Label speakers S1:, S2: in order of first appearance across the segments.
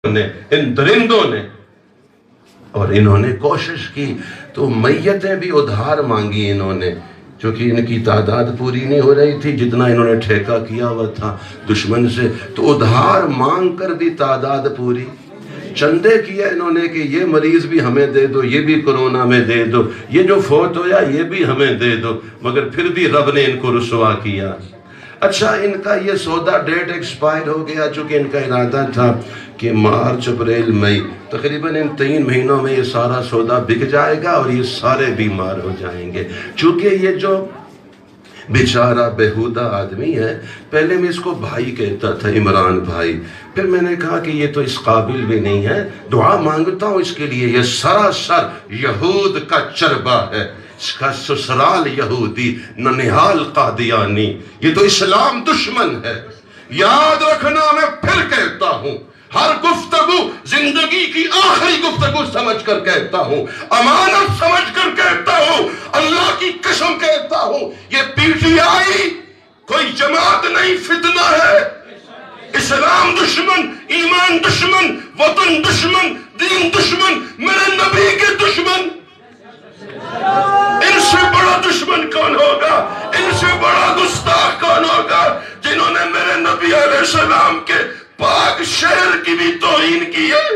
S1: نے، ان درندوں نے، اور انہوں نے کوشش کی تو میتیں بھی ادھار مانگی انہوں نے، چونکہ ان کی تعداد پوری نہیں ہو رہی تھی جتنا انہوں نے ٹھیکہ کیا ہوا تھا دشمن سے، تو ادھار مانگ کر بھی تعداد پوری، چندے کیا انہوں نے کہ یہ مریض بھی ہمیں دے دو، یہ بھی کرونا میں دے دو، یہ جو فوت ہویا یہ بھی ہمیں دے دو، مگر پھر بھی رب نے ان کو رسوا کیا۔ اچھا ان کا یہ سودا ڈیٹ ایکسپائر ہو گیا، چونکہ ان کا ارادہ تھا کہ مارچ اپریل مئی تقریباً ان 3 مہینوں میں یہ سارا سودا بک جائے گا اور یہ سارے بیمار ہو جائیں گے۔ چونکہ یہ جو بیچارہ بےہودہ آدمی ہے، پہلے میں اس کو بھائی کہتا تھا، عمران بھائی، پھر میں نے کہا کہ یہ تو اس قابل بھی نہیں ہے، دعا مانگتا ہوں اس کے لیے، یہ سراسر یہود کا چربہ ہے، اس کا سسرال یہودی، ننہال قادیانی، یہ تو اسلام دشمن ہے۔ یاد رکھنا، میں پھر کہتا ہوں، ہر گفتگو زندگی کی آخری گفتگو سمجھ کر کہتا ہوں، امانت سمجھ کر کہتا ہوں، اللہ کی قسم کہتا ہوں، یہ پی ٹی آئی کوئی جماعت نہیں، فتنہ ہے۔ اسلام دشمن، ایمان دشمن، وطن دشمن، دین دشمن، میرے نبی کے دشمن۔ ان سے بڑا دشمن کون ہوگا؟ ان سے بڑا گستاخ کون ہوگا؟ جنہوں نے میرے نبی علیہ السلام کے پاک شہر کی بھی توہین کی ہے۔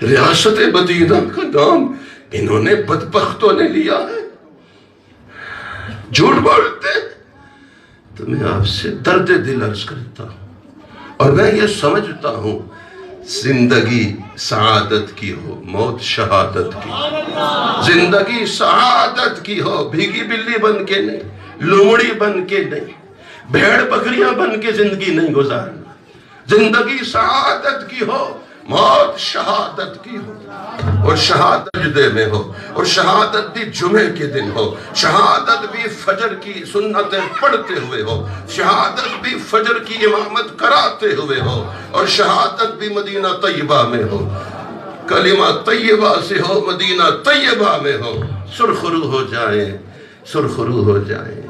S1: ریاست مدینہ کا نام انہوں نے بدبختوں نے لیا ہے، جھوٹ بولتے۔ تو میں آپ سے درد دل عرض کرتا ہوں، اور میں یہ سمجھتا ہوں زندگی سعادت کی ہو، موت شہادت کی، زندگی سعادت کی ہو، بھیگی بلی بن کے نہیں، لومڑی بن کے نہیں، بھیڑ بکریاں بن کے زندگی نہیں گزارنا، زندگی سعادت کی ہو، موت شہادت کی ہو، اور شہادت سجدے میں ہو، اور شہادت بھی جمعے کے دن ہو، شہادت بھی فجر کی سنتیں پڑھتے ہوئے ہو، شہادت بھی فجر کی امامت کراتے ہوئے ہو، اور شہادت بھی مدینہ طیبہ میں ہو، کلمہ طیبہ سے ہو، مدینہ طیبہ میں ہو، سرخرو ہو جائیں، سرخرو ہو جائیں۔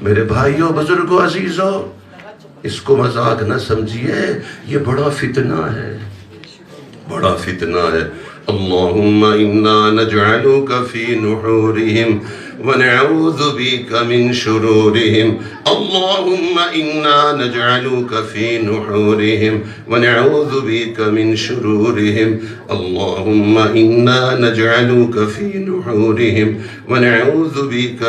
S1: میرے بھائیوں، بزرگوں، عزیزوں، اس کو مذاق نہ سمجھیے، یہ بڑا فتنہ ہے، بڑا فتنہ ہے۔ اللہم انا نجعلک فی نحورہم ونعوذ بک من شرورہم، اللہم انا نجعلک فی نحورہم ونعوذ بک من شرورہم، اللہم انا نجعلک فی نحورہم ونعوذ بک